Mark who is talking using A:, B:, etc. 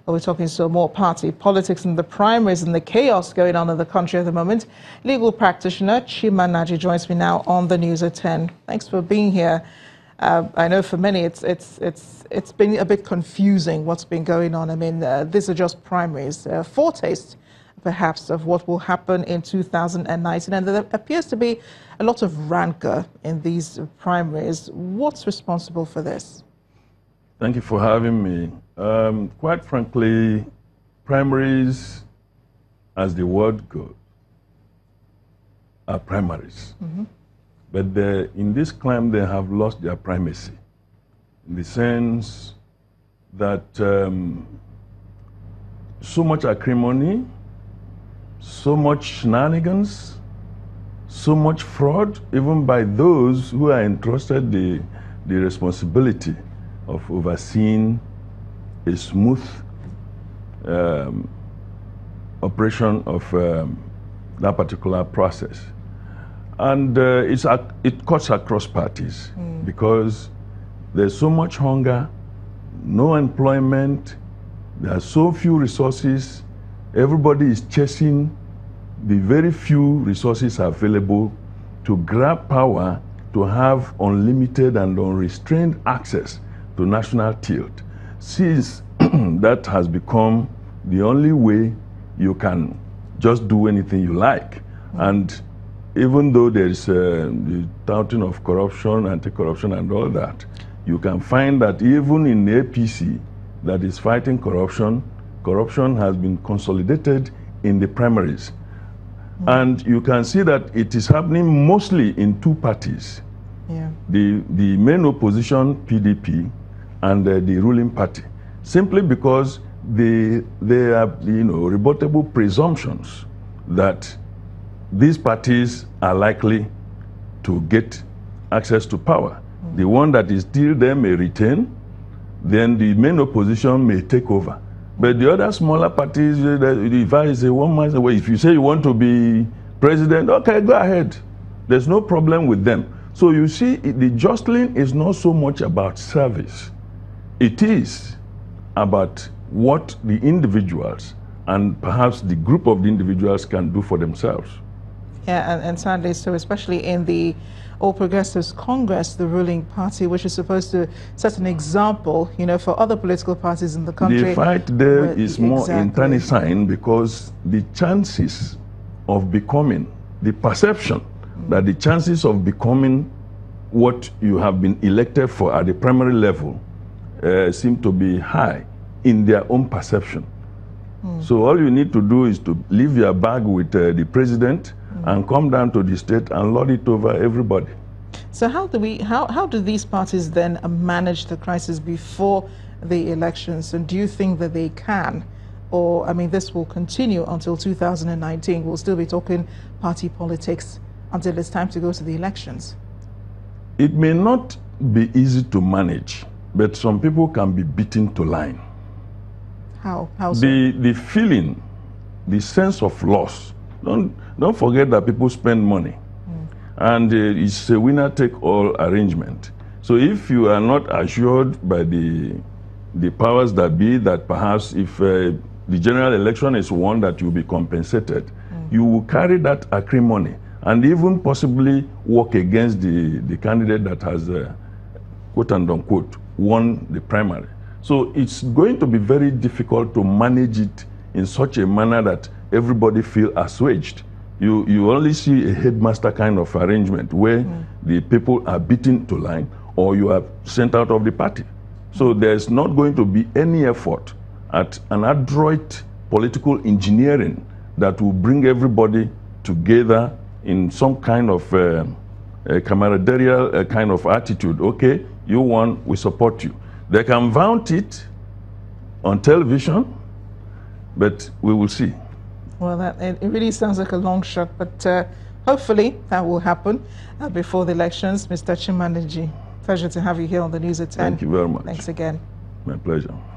A: We're talking some more party politics and the primaries and the chaos going on in the country at the moment. Legal practitioner Chima Naji joins me now on the news at 10. Thanks for being here. I know for many it's been a bit confusing what's been going on. I mean, these are just primaries, foretaste perhaps of what will happen in 2019, and there appears to be a lot of rancor in these primaries. What's responsible for this?
B: Thank you for having me. Quite frankly, primaries, as the word goes, are primaries. Mm-hmm. But in this climb, they have lost their primacy, in the sense that so much acrimony, so much shenanigans, so much fraud, even by those who are entrusted the responsibility of overseeing a smooth operation of that particular process. And it cuts across parties because there's so much hunger, no employment, there are so few resources, everybody is chasing the very few resources available to grab power, to have unlimited and unrestrained access to national tilt. Since that has become the only way you can just do anything you like. And even though there is the touting of corruption, anti-corruption and all that, you can find that even in the APC that is fighting corruption, corruption has been consolidated in the primaries. And you can see that it is happening mostly in two parties. Yeah. The main opposition, PDP, and the ruling party, simply because they are, rebuttable presumptions that these parties are likely to get access to power. The one that is still there may retain, then the main opposition may take over. But the other smaller parties, if I say one man's away, if you say you want to be president, okay, go ahead. There's no problem with them. So you see, the jostling is not so much about service. It is about what the individuals and perhaps the group of the individuals can do for themselves.
A: Yeah, and sadly so, especially in the All Progressives Congress, the ruling party, which is supposed to set an example, for other political parties in the country.
B: The fight there is more internecine because the chances of becoming, the perception that the chances of becoming what you have been elected for at the primary level seem to be high in their own perception. So all you need to do is to leave your bag with the president and come down to the state and lord it over everybody.
A: So how do these parties then manage the crisis before the elections? And do you think that they can? Or, I mean, this will continue until 2019. We'll still be talking party politics until it's time to go to the elections.
B: It may not be easy to manage, but some people can be beaten to line.
A: How so?
B: The feeling, the sense of loss. Don't forget that people spend money. And it's a winner-take-all arrangement. So if you are not assured by the powers that be that perhaps if the general election is won that you'll be compensated, you will carry that acrimony and even possibly work against the candidate that has, quote and unquote, won the primary. So it's going to be very difficult to manage it in such a manner that everybody feel assuaged. You only see a headmaster kind of arrangement where the people are beaten to line or you are sent out of the party. So there's not going to be any effort at an adroit political engineering that will bring everybody together in some kind of a camaraderie kind of attitude. Okay, you won, we support you. They can vaunt it on television, but we will see.
A: Well, it really sounds like a long shot, but hopefully that will happen before the elections. Mr. Chima Naji, pleasure to have you here on the News at 10.
B: Thank you very much.
A: Thanks again.
B: My pleasure.